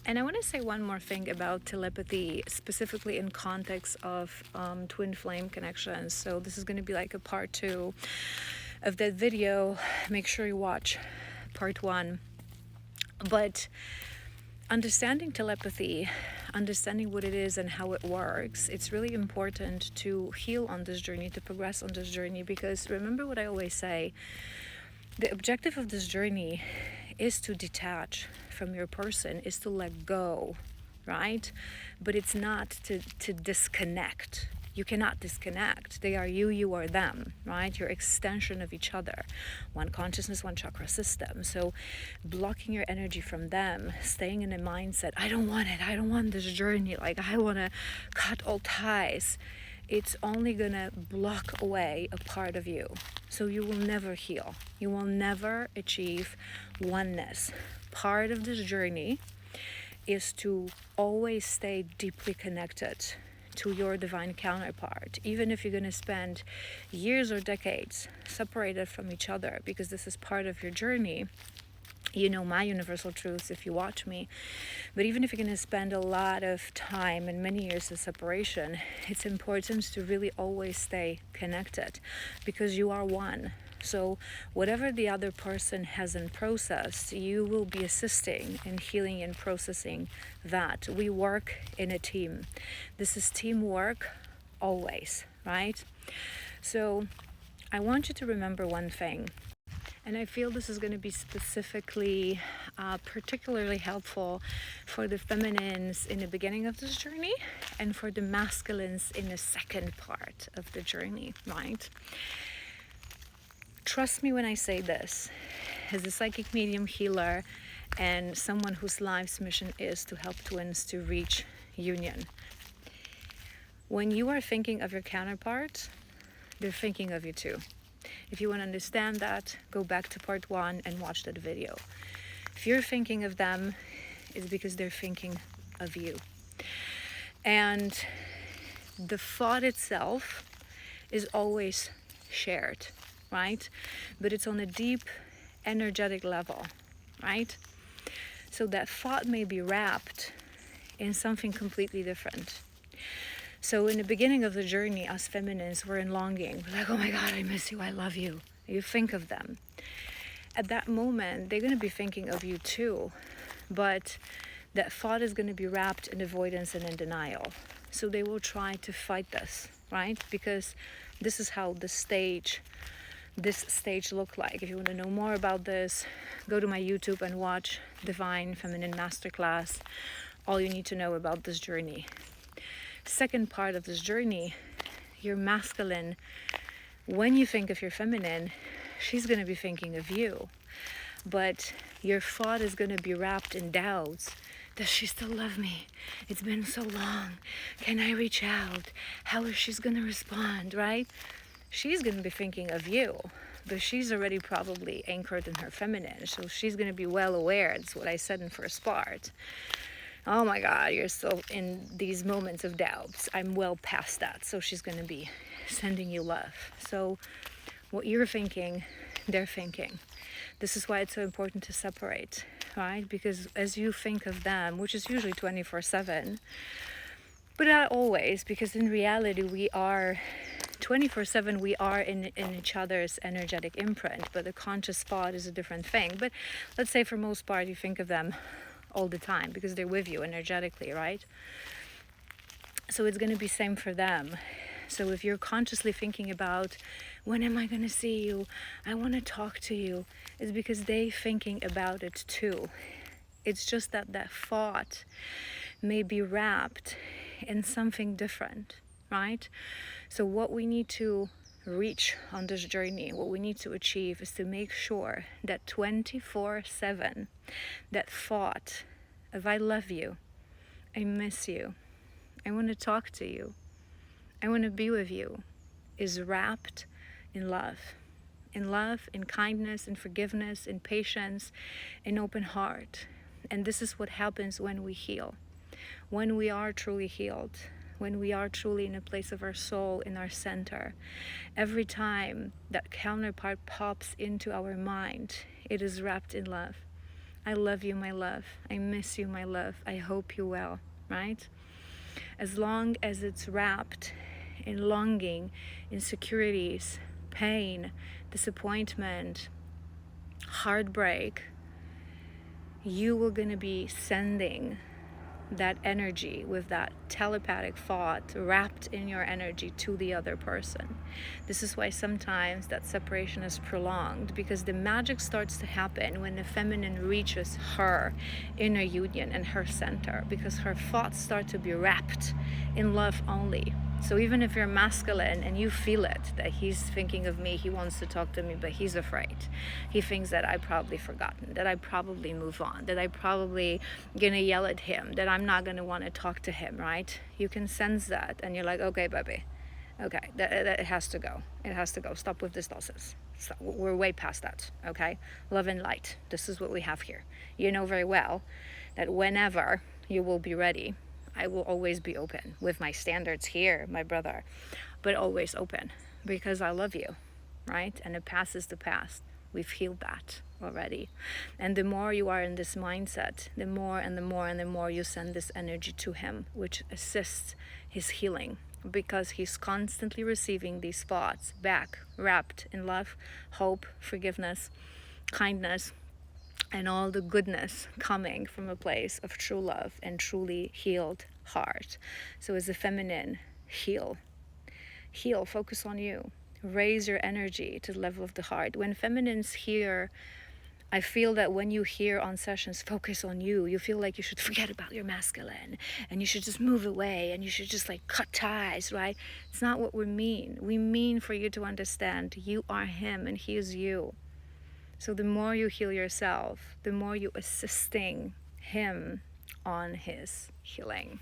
And I want to say one more thing about telepathy, specifically in context of twin flame connections. So this is going to be like a part 2 of that video. Make sure you watch part 1. But understanding telepathy, understanding what it is and how it works, it's really important to heal on this journey, to progress on this journey, because remember what I always say, the objective of this journey is to detach from your person, is to let go, right? But it's not to disconnect. You cannot disconnect. They are you, you are them, right? You're extension of each other. One consciousness, one chakra system. So blocking your energy from them, staying in a mindset, I don't want it, I don't want this journey, like I want to cut all ties. It's only gonna block away a part of you. So you will never heal. You will never achieve oneness. Part of this journey is to always stay deeply connected to your divine counterpart, even if you're going to spend years or decades separated from each other, because this is part of your journey. You know my universal truths if you watch me. But even if you're going to spend a lot of time and many years of separation, it's important to really always stay connected, because you are one. So whatever the other person hasn't processed, you will be assisting in healing and processing that. We work in a team. This is teamwork always, right? So I want you to remember one thing. And I feel this is going to be specifically, particularly helpful for the feminines in the beginning of this journey, and for the masculines in the second part of the journey, right? Trust me when I say this, as a psychic medium healer and someone whose life's mission is to help twins to reach union. When you are thinking of your counterpart, they're thinking of you too. If you want to understand that, go back to part 1 and watch that video. If you're thinking of them, it's because they're thinking of you. And the thought itself is always shared, right? But it's on a deep energetic level, right? So that thought may be wrapped in something completely different. So in the beginning of the journey, us feminines were in longing. We're like, oh my God, I miss you, I love you. You think of them. At that moment, they're going to be thinking of you too. But that thought is going to be wrapped in avoidance and in denial. So they will try to fight this, right? Because this is how this stage look like. If you want to know more about this, go to my YouTube and watch Divine Feminine Masterclass. All you need to know about this journey. Second part of this journey, your masculine, when you think of your feminine, she's going to be thinking of you. But your thought is going to be wrapped in doubts. Does she still love me? It's been so long. Can I reach out? How is she going to respond, right? She's going to be thinking of you, but she's already probably anchored in her feminine. So she's going to be well aware. That's what I said in first part. Oh my God, you're still in these moments of doubts. I'm well past that. So she's going to be sending you love. So what you're thinking, they're thinking. This is why it's so important to separate, right? Because as you think of them, which is usually 24/7, but not always, because in reality we are 24/7, we are in each other's energetic imprint, but the conscious thought is a different thing. But let's say for most part you think of them all the time because they're with you energetically, right? So it's going to be same for them. So if you're consciously thinking about, when am I going to see you? I want to talk to you. It's because they're thinking about it too. It's just that that thought may be wrapped in something different, right? So what we need to reach on this journey, what we need to achieve, is to make sure that 24/7, that thought of I love you, I miss you, I want to talk to you, I want to be with you, is wrapped in love. In love, in kindness, in forgiveness, in patience, in open heart. And this is what happens when we heal. When we are truly healed, when we are truly in a place of our soul, in our center, every time that counterpart pops into our mind, it is wrapped in love. I love you, my love. I miss you, my love. I hope you well, right? As long as it's wrapped in longing, insecurities, pain, disappointment, heartbreak, you are going to be sending that energy with that telepathic thought wrapped in your energy to the other person. This is why sometimes that separation is prolonged, because the magic starts to happen when the feminine reaches her inner union and her center, because her thoughts start to be wrapped in love only. So even if you're masculine and you feel it, that he's thinking of me, he wants to talk to me, but he's afraid. He thinks that I probably forgotten, that I probably move on, that I probably gonna yell at him, that I'm not gonna want to talk to him, right? You can sense that, and you're like, okay, baby, okay, that it has to go. It has to go. Stop with this nonsense. We're way past that, okay? Love and light. This is what we have here. You know very well that whenever you will be ready, I will always be open with my standards here, my brother, but always open because I love you, right? And the past is the past. We've healed that already. And the more you are in this mindset, the more and the more and the more you send this energy to him, which assists his healing, because he's constantly receiving these thoughts back, wrapped in love, hope, forgiveness, kindness, and all the goodness coming from a place of true love and truly healed heart. So as a feminine, heal, focus on you, raise your energy to the level of the heart. When feminines hear, I feel that when you hear on sessions, focus on you, you feel like you should forget about your masculine and you should just move away and you should just like cut ties, right? It's not what we mean. We mean for you to understand you are him and he is you. So the more you heal yourself, the more you assisting him on his healing.